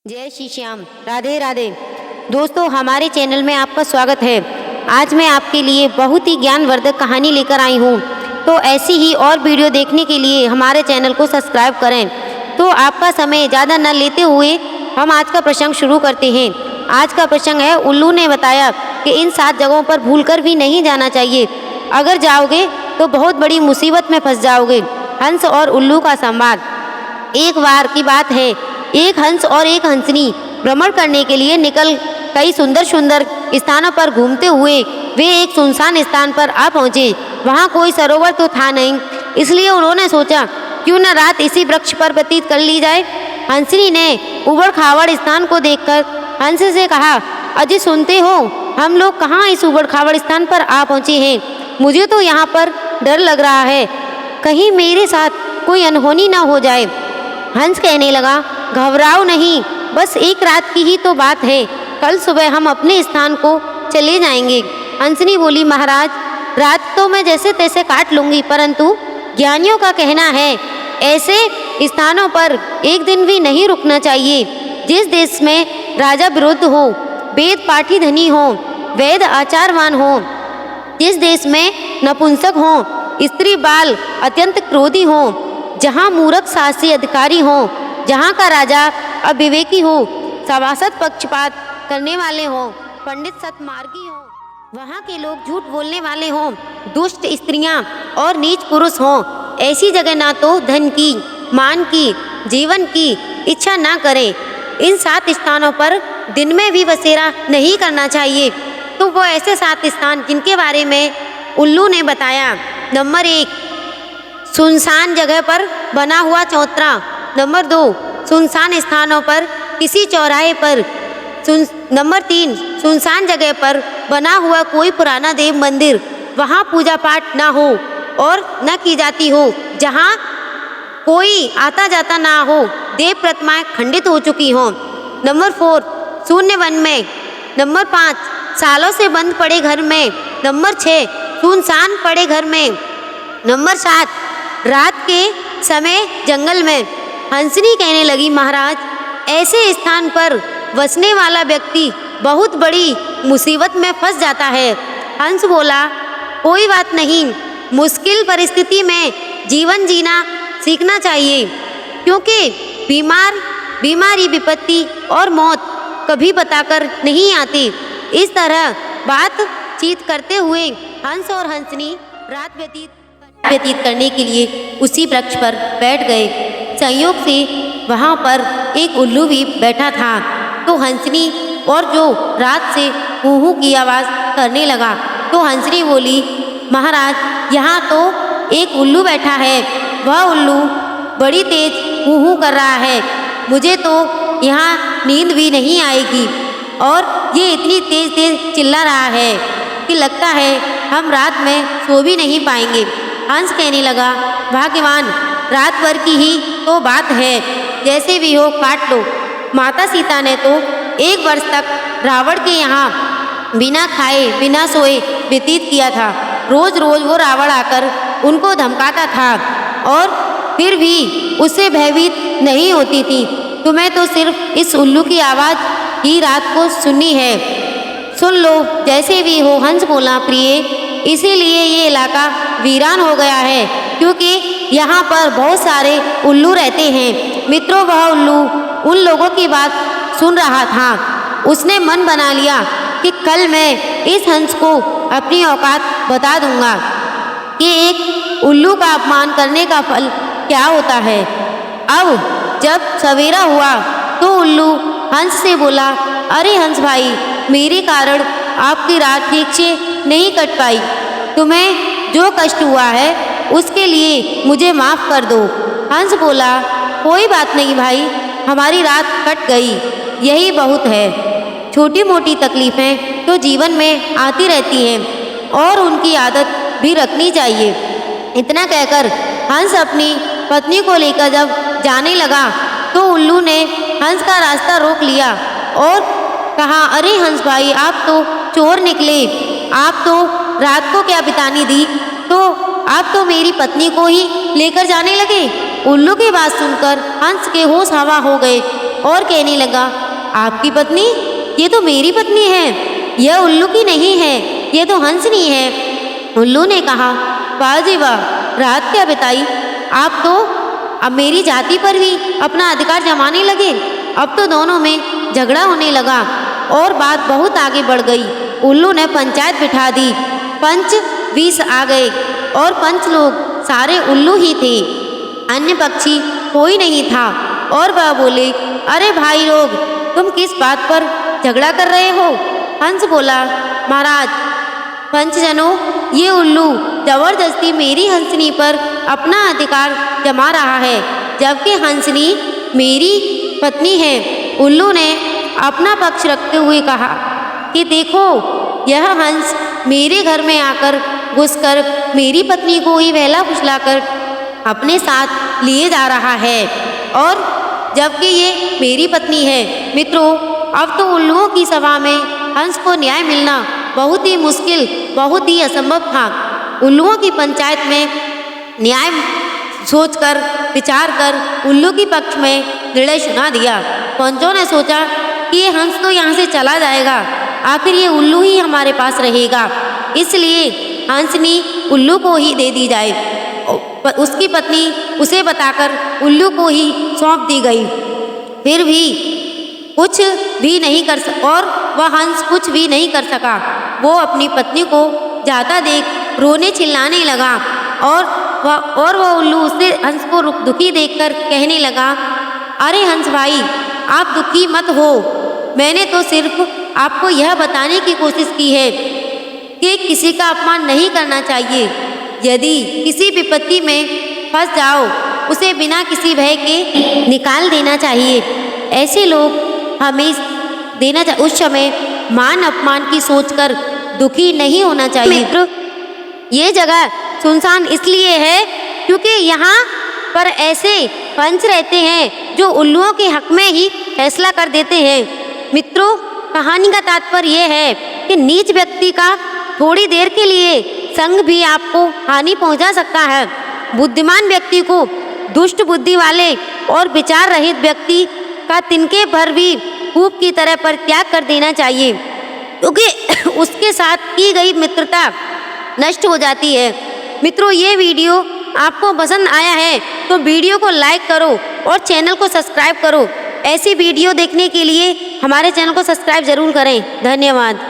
जय श्री श्याम, राधे राधे। दोस्तों, हमारे चैनल में आपका स्वागत है। आज मैं आपके लिए बहुत ही ज्ञानवर्धक कहानी लेकर आई हूँ। तो ऐसी ही और वीडियो देखने के लिए हमारे चैनल को सब्सक्राइब करें। तो आपका समय ज़्यादा न लेते हुए हम आज का प्रसंग शुरू करते हैं। आज का प्रसंग है, उल्लू ने बताया कि इन 7 जगहों पर भूलकर भी नहीं जाना चाहिए। अगर जाओगे तो बहुत बड़ी मुसीबत में फंस जाओगे। हंस और उल्लू का संवाद। एक बार की बात है, एक हंस और एक हंसनी भ्रमण करने के लिए निकल कई सुंदर सुंदर स्थानों पर घूमते हुए वे एक सुनसान स्थान पर आ पहुँचे। वहाँ कोई सरोवर तो था नहीं, इसलिए उन्होंने सोचा क्यों न रात इसी वृक्ष पर व्यतीत कर ली जाए। हंसनी ने उबड़ खाबड़ स्थान को देखकर हंस से कहा, अजी सुनते हो, हम लोग कहाँ इस उबड़ खाबड़ स्थान पर आ पहुँचे हैं। मुझे तो यहाँ पर डर लग रहा है, कहीं मेरे साथ कोई अनहोनी न हो जाए। हंस कहने लगा, घबराओ नहीं, बस एक रात की ही तो बात है, कल सुबह हम अपने स्थान को चले जाएंगे। हंसनी बोली, महाराज, रात तो मैं जैसे तैसे काट लूँगी, परंतु ज्ञानियों का कहना है ऐसे स्थानों पर एक दिन भी नहीं रुकना चाहिए। जिस देश में राजा विरुद्ध हो, वेद पाठी धनी हो, वैद आचारवान हो, जिस देश में नपुंसक हो, स्त्री बाल अत्यंत क्रोधी हो, जहाँ मूर्ख शासी अधिकारी हो, जहाँ का राजा अविवेकी हो, सभासद पक्षपात करने वाले हो, पंडित सतमार्गी हो, वहाँ के लोग झूठ बोलने वाले हों, दुष्ट स्त्रियाँ और नीच पुरुष हों, ऐसी जगह ना तो धन की, मान की, जीवन की इच्छा ना करें। इन 7 स्थानों पर दिन में भी बसेरा नहीं करना चाहिए। तो वो ऐसे 7 स्थान जिनके बारे में उल्लू ने बताया। नंबर 1, सुनसान जगह पर बना हुआ चौतरा। नंबर 2, सुनसान स्थानों पर किसी चौराहे पर। नंबर 3, सुनसान जगह पर बना हुआ कोई पुराना देव मंदिर, वहाँ पूजा पाठ ना हो और न की जाती हो, जहाँ कोई आता जाता ना हो, देव प्रतिमाएं खंडित हो चुकी हों। नंबर 4, शून्य वन में। नंबर 5, सालों से बंद पड़े घर में। नंबर 6, सुनसान पड़े घर में। नंबर 7, रात के समय जंगल में। हंसनी कहने लगी, महाराज, ऐसे स्थान पर बसने वाला व्यक्ति बहुत बड़ी मुसीबत में फंस जाता है। हंस बोला, कोई बात नहीं, मुश्किल परिस्थिति में जीवन जीना सीखना चाहिए, क्योंकि बीमारी, विपत्ति और मौत कभी बताकर नहीं आती। इस तरह बातचीत करते हुए हंस और हंसनी रात व्यतीत करने के लिए उसी वृक्ष पर बैठ गए। संयोग से वहाँ पर एक उल्लू भी बैठा था। तो हंसनी और जो रात से हूँ की आवाज़ करने लगा, तो हंसनी बोली, महाराज, यहाँ तो एक उल्लू बैठा है, वह उल्लू बड़ी तेज हूँ कर रहा है। मुझे तो यहाँ नींद भी नहीं आएगी और ये इतनी तेज चिल्ला रहा है कि लगता है हम रात में सो भी नहीं पाएंगे। हंस कहने लगा, भाग्यवान, रात भर की ही तो बात है, जैसे भी हो काट लो। माता सीता ने तो 1 वर्ष तक रावण के यहाँ बिना खाए बिना सोए व्यतीत किया था। रोज रोज वो रावण आकर उनको धमकाता था और फिर भी उससे भयभीत नहीं होती थी। तुम्हें तो सिर्फ इस उल्लू की आवाज़ ही रात को सुननी है, सुन लो जैसे भी हो। हंस बोला, प्रिय, इसीलिए ये इलाका वीरान हो गया है, क्योंकि यहाँ पर बहुत सारे उल्लू रहते हैं। मित्रों, वह उल्लू उन लोगों की बात सुन रहा था। उसने मन बना लिया कि कल मैं इस हंस को अपनी औकात बता दूंगा कि एक उल्लू का अपमान करने का फल क्या होता है। अब जब सवेरा हुआ तो उल्लू हंस से बोला, अरे हंस भाई, मेरे कारण आपकी रात ठीक से नहीं कट पाई। तुम्हें जो कष्ट हुआ है उसके लिए मुझे माफ़ कर दो। हंस बोला, कोई बात नहीं भाई, हमारी रात कट गई, यही बहुत है। छोटी मोटी तकलीफ़ें तो जीवन में आती रहती हैं और उनकी आदत भी रखनी चाहिए। इतना कहकर हंस अपनी पत्नी को लेकर जब जाने लगा तो उल्लू ने हंस का रास्ता रोक लिया और कहा, अरे हंस भाई, आप तो चोर निकले, आप तो रात को क्या बितानी दी, तो आप तो मेरी पत्नी को ही लेकर जाने लगे। उल्लू की बात सुनकर हंस के होश हवा हो गए। और कहने लगा, आपकी पत्नी? ये तो मेरी पत्नी है, यह उल्लू की नहीं है, ये तो हंसनी है। उल्लू ने कहा, वाह जी वाह, रात क्या बिताई, आप तो अब मेरी जाति पर भी अपना अधिकार जमाने लगे। अब तो दोनों में झगड़ा होने लगा और बात बहुत आगे बढ़ गई। उल्लू ने पंचायत बिठा दी, पंच 20 आ गए और पंच लोग सारे उल्लू ही थे, अन्य पक्षी कोई नहीं था। और वह बोले, अरे भाई लोग, तुम किस बात पर झगड़ा कर रहे हो? हंस बोला, महाराज पंचजनों, ये उल्लू जबरदस्ती मेरी हंसनी पर अपना अधिकार जमा रहा है, जबकि हंसनी मेरी पत्नी है। उल्लू ने अपना पक्ष रखते हुए कहा कि देखो, यह हंस मेरे घर में आकर घुसकर मेरी पत्नी को ही बहला फुसलाकर अपने साथ लिए जा रहा है, और जबकि ये मेरी पत्नी है। मित्रों, अब तो उल्लुओं की सभा में हंस को न्याय मिलना बहुत ही मुश्किल, बहुत ही असंभव था। उल्लुओं की पंचायत में न्याय सोचकर, विचार कर उल्लू के पक्ष में निर्णय सुना दिया। पंचों ने सोचा कि ये हंस तो यहाँ से चला जाएगा, आखिर ये उल्लू ही हमारे पास रहेगा, इसलिए हंसनी उल्लू को ही दे दी जाए। उसकी पत्नी उसे बताकर उल्लू को ही सौंप दी गई। फिर भी कुछ भी नहीं कर और वह हंस कुछ भी नहीं कर सका। वो अपनी पत्नी को जाता देख रोने चिल्लाने लगा, और वह उल्लू उसे हंस को दुखी देखकर कहने लगा, अरे हंस भाई, आप दुखी मत हो, मैंने तो सिर्फ आपको यह बताने की कोशिश की है कि किसी का अपमान नहीं करना चाहिए। यदि किसी विपत्ति में फंस जाओ, उसे बिना किसी भय के निकाल देना चाहिए। ऐसे लोग हमें उस समय मान अपमान की सोचकर दुखी नहीं होना चाहिए। मित्र, ये जगह सुनसान इसलिए है क्योंकि यहाँ पर ऐसे पंच रहते हैं जो उल्लुओं के हक में ही फैसला कर देते हैं। मित्रों, कहानी का तात्पर्य यह है कि नीच व्यक्ति का थोड़ी देर के लिए संग भी आपको हानि पहुंचा सकता है। बुद्धिमान व्यक्ति को दुष्ट बुद्धि वाले और विचार रहित व्यक्ति का तिनके भर भी खूब की तरह परित्याग कर देना चाहिए, क्योंकि उसके साथ की गई मित्रता नष्ट हो जाती है। मित्रों, ये वीडियो आपको पसंद आया है तो वीडियो को लाइक करो और चैनल को सब्सक्राइब करो। ऐसी वीडियो देखने के लिए हमारे चैनल को सब्सक्राइब जरूर करें। धन्यवाद।